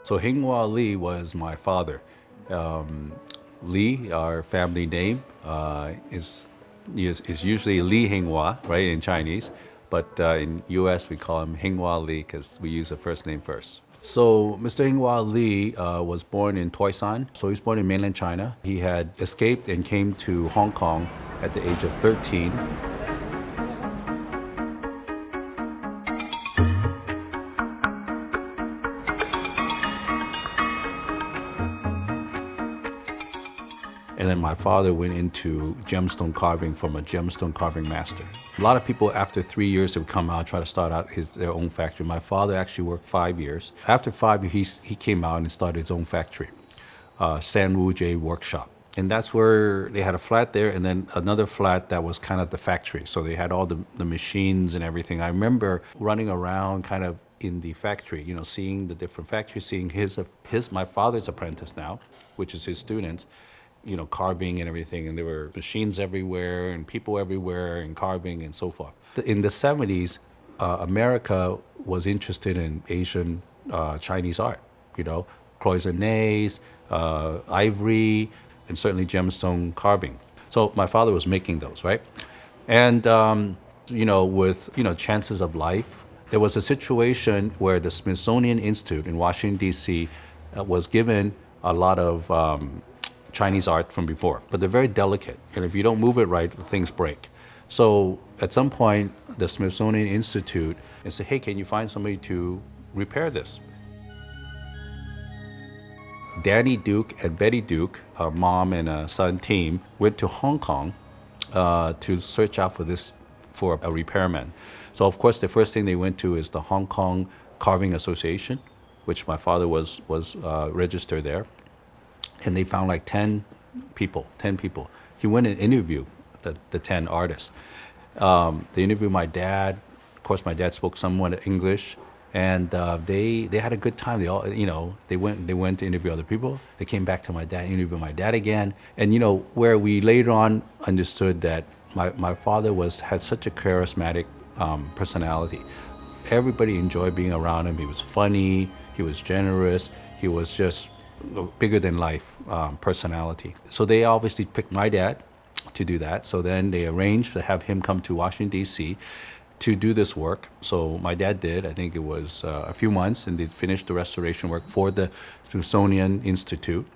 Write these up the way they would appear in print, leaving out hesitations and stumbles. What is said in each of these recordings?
So hingwalee was my father. Um, Lee, our family name, is usually Li Hinghua, right, in Chinese. But in US, we call him Hinghua Li because we use the first name first. So Mr. Hinghua Li was born in Toisan. So he was born in mainland China. He had escaped and came to Hong Kong at the age of 13. And then my father went into gemstone carving from a gemstone carving master. A lot of people, after 3 years, they would come out and try to start out their own factory. My father actually worked 5 years. After 5 years, he came out and started his own factory, San Wu J Workshop. And that's where they had a flat there and then another flat that was kind of the factory. So they had all the machines and everything. I remember running around kind of in the factory, seeing the different factories, seeing my father's apprentice now, which is his students, carving and everything. And there were machines everywhere and people everywhere and carving and so forth. In the 70s, America was interested in Asian Chinese art, cloisonnés, ivory, and certainly gemstone carving. So my father was making those, right? And, with, chances of life, there was a situation where the Smithsonian Institute in Washington, D.C. Was given a lot of Chinese art from before, but they're very delicate. And if you don't move it right, things break. So at some point, the Smithsonian Institute said, hey, can you find somebody to repair this? Danny Duke and Betty Duke, a mom and a son team, went to Hong Kong to search out for a repairman. So of course, the first thing they went to is the Hong Kong Carving Association, which my father was registered there. And they found like 10 people. He went and interviewed the 10 artists. They interviewed my dad. Of course, my dad spoke somewhat English. And they had a good time. They all, they went to interview other people. They came back to my dad, interviewed my dad again. And where we later on understood that my father had such a charismatic personality. Everybody enjoyed being around him. He was funny. He was generous. He was just a bigger than life personality. So they obviously picked my dad to do that. So then they arranged to have him come to Washington, D.C. to do this work. So my dad did. I think it was a few months, and they finished the restoration work for the Smithsonian Institute.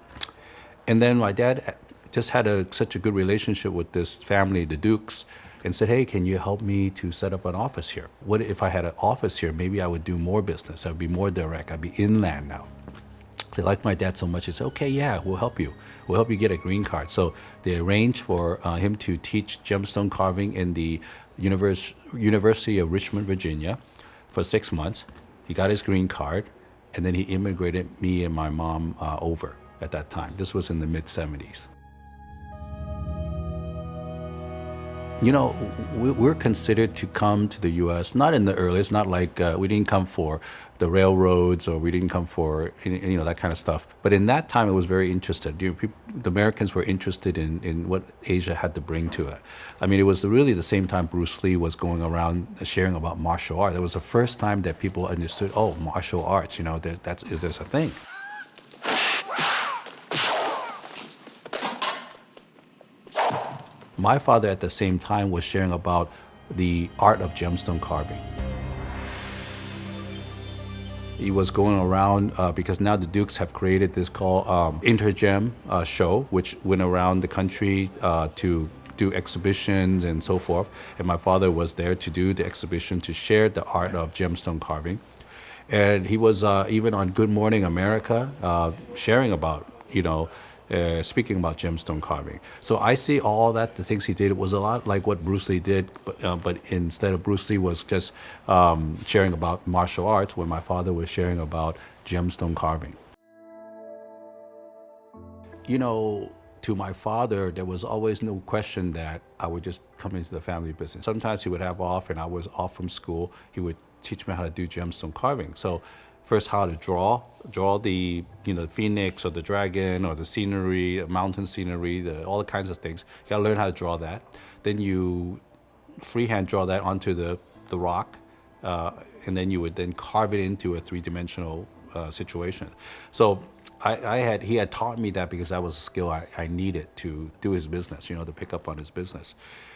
And then my dad just had such a good relationship with this family, the Dukes, and said, hey, can you help me to set up an office here? What if I had an office here? Maybe I would do more business. I would be more direct. I'd be inland now. They liked my dad so much, they said, okay, yeah, we'll help you. We'll help you get a green card. So they arranged for him to teach gemstone carving in the University of Richmond, Virginia for 6 months. He got his green card, and then he immigrated me and my mom over at that time. This was in the mid-70s. We're considered to come to the U.S., not in the earliest, not like we didn't come for the railroads or we didn't come for, that kind of stuff. But in that time, it was very interested. The Americans were interested in what Asia had to bring to it. I mean, it was really the same time Bruce Lee was going around sharing about martial art. It was the first time that people understood, oh, martial arts, there's a thing. My father at the same time was sharing about the art of gemstone carving. He was going around because now the Dukes have created this called Intergem show, which went around the country to do exhibitions and so forth. And my father was there to do the exhibition to share the art of gemstone carving. And he was even on Good Morning America sharing about, speaking about gemstone carving. So I see all that, the things he did, it was a lot like what Bruce Lee did, but instead of Bruce Lee was just sharing about martial arts, where my father was sharing about gemstone carving. To my father, there was always no question that I would just come into the family business. Sometimes he would have off and I was off from school. He would teach me how to do gemstone carving. So first how to draw the the phoenix or the dragon or the scenery, mountain scenery, all the kinds of things. You gotta learn how to draw that. Then you freehand draw that onto the rock, and then you would then carve it into a three-dimensional situation. So he had taught me that because that was a skill I needed to do his business, to pick up on his business.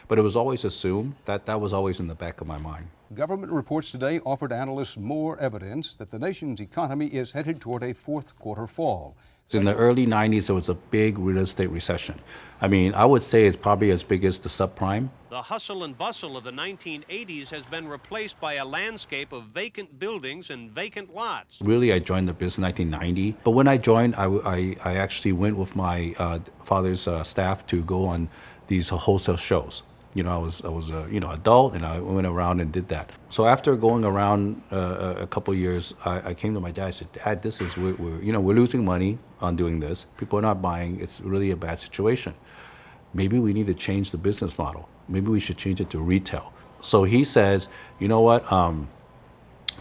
But it was always assumed that was always in the back of my mind. Government reports today offered analysts more evidence that the nation's economy is headed toward a fourth quarter fall. In the early 90s, there was a big real estate recession. I mean, I would say it's probably as big as the subprime. The hustle and bustle of the 1980s has been replaced by a landscape of vacant buildings and vacant lots. Really, I joined the business in 1990. But when I joined, I actually went with my father's staff to go on these wholesale shows. I was a adult, and I went around and did that. So after going around a couple of years, I came to my dad. I said, "Dad, we're losing money on doing this. People are not buying. It's really a bad situation. Maybe we need to change the business model. Maybe we should change it to retail." So he says, "You know what? I've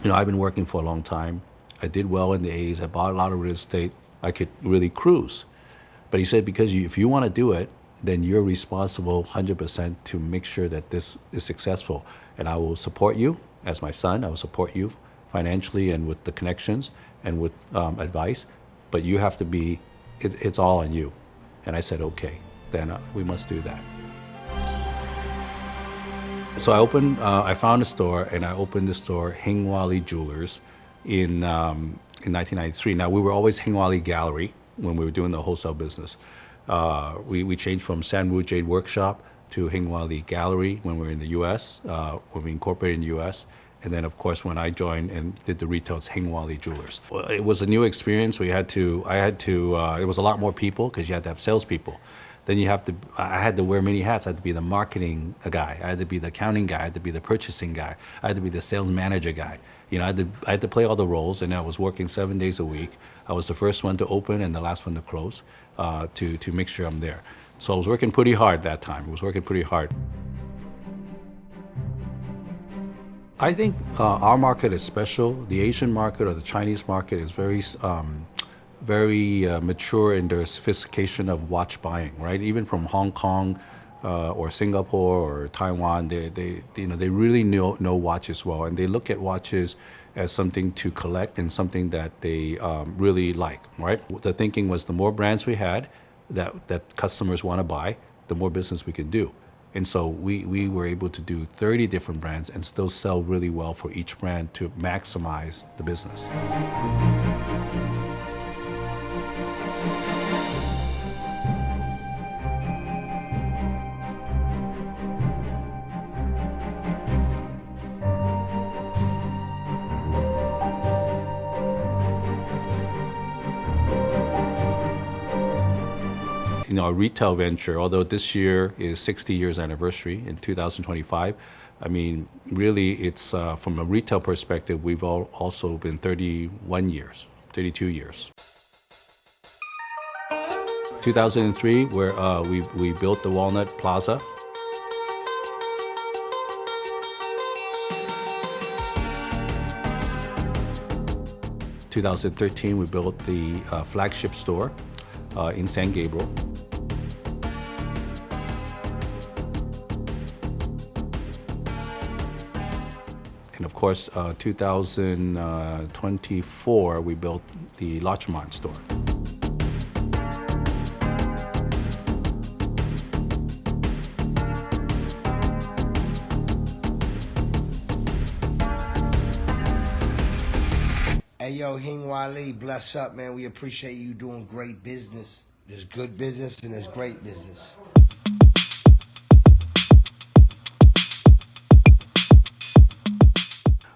been working for a long time. I did well in the 80s. I bought a lot of real estate. I could really cruise." But he said, "Because if you want to do it, then you're responsible 100% to make sure that this is successful. And I will support you as my son. I will support you financially and with the connections and with advice. But you have to it's all on you." And I said, "Okay, then we must do that." So I found a store, and I opened the store, Hingwalee Jewelers, in 1993. Now, we were always Hingwalee Gallery when we were doing the wholesale business. We changed from San Wu Jade Workshop to Hingwalee Gallery when we were in the U.S., when we incorporated in the U.S. And then, of course, when I joined and did the retail, it's Hingwalee Jewelers. Well, it was a new experience. It was a lot more people because you had to have salespeople. Then I had to wear many hats. I had to be the marketing guy. I had to be the accounting guy. I had to be the purchasing guy. I had to be the sales manager guy. I had to play all the roles, and I was working 7 days a week. I was the first one to open and the last one to close to make sure I'm there. So I was working pretty hard that time. I was working pretty hard. I think our market is special. The Asian market or the Chinese market is very mature in their sophistication of watch buying, right? Even from Hong Kong or Singapore or Taiwan, they really know watches well, and they look at watches as something to collect and something that they really like, right? The thinking was the more brands we had that customers want to buy, the more business we could do. And so we were able to do 30 different brands and still sell really well for each brand to maximize the business. Our retail venture, although this year is 60 years anniversary in 2025, I mean, really it's from a retail perspective, we've also been 32 years. 2003, where we built the Walnut Plaza. In 2013, we built the flagship store in San Gabriel. And of course, 2024, we built the Larchmont store. Hey, yo, Hingwalee, bless up, man. We appreciate you doing great business. There's good business and there's great business.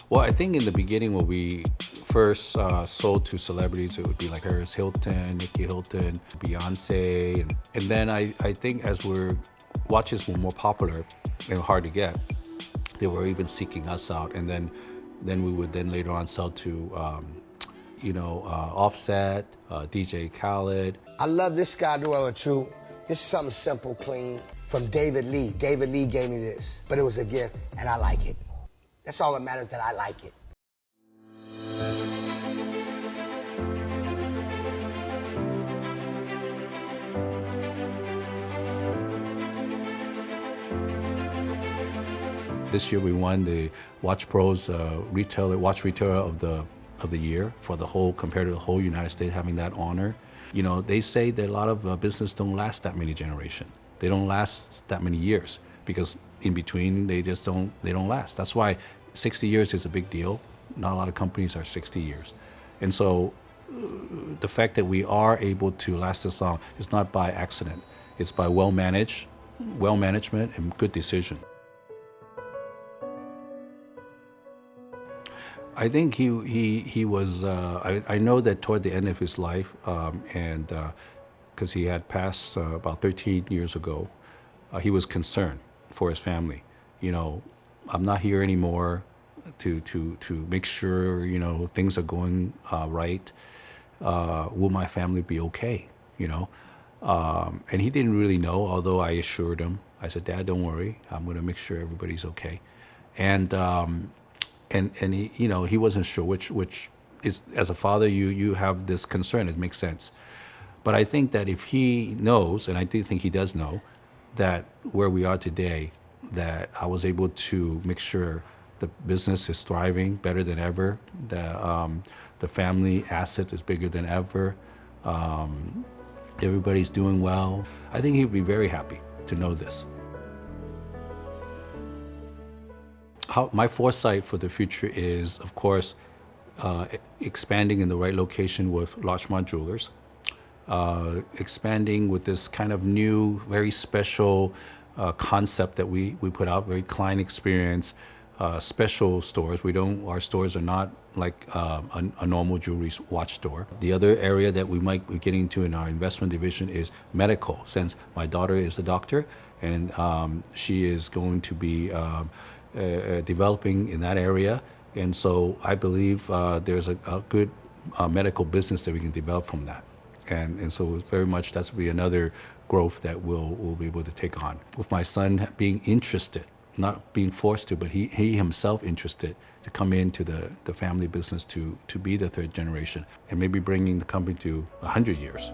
Well, I think in the beginning when we first sold to celebrities, it would be like Paris Hilton, Nikki Hilton, Beyonce. And then I think as watches were more popular and hard to get, they were even seeking us out. And then we would then later on sell to, Offset, DJ Khaled. I love this Sky Dweller too. This is something simple, clean, from David Lee. David Lee gave me this, but it was a gift, and I like it. That's all that matters, that I like it. This year we won the Watch Pros watch retailer of the of the year for the whole, compared to the whole United States having that honor. You know, they say that a lot of business don't last that many generations. They don't last that many years because in between they don't last. That's why 60 years is a big deal. Not a lot of companies are 60 years. And so the fact that we are able to last this long is not by accident. It's by well management and good decision. I think he was. I know that toward the end of his life, and because he had passed about 13 years ago, he was concerned for his family. You know, I'm not here anymore to make sure things are going right. Will my family be okay? You know, and he didn't really know. Although I assured him, I said, "Dad, don't worry. I'm going to make sure everybody's okay." And he, he wasn't sure, which is, as a father, you have this concern. It makes sense. But I think that if he knows, and I do think he does know, that where we are today, that I was able to make sure the business is thriving better than ever, the family asset is bigger than ever, everybody's doing well, I think he'd be very happy to know this. My foresight for the future is, of course, expanding in the right location with Larchmont Jewelers, expanding with this kind of new, very special concept that we put out, very client experience, special stores. Our stores are not like a normal jewelry watch store. The other area that we might be getting into in our investment division is medical, since my daughter is a doctor and she is going to be developing in that area. And so I believe there's a good medical business that we can develop from that. And so very much that's will be another growth that we'll be able to take on. With my son being interested, not being forced to, but he himself interested to come into the family business to be the third generation and maybe bringing the company to 100 years.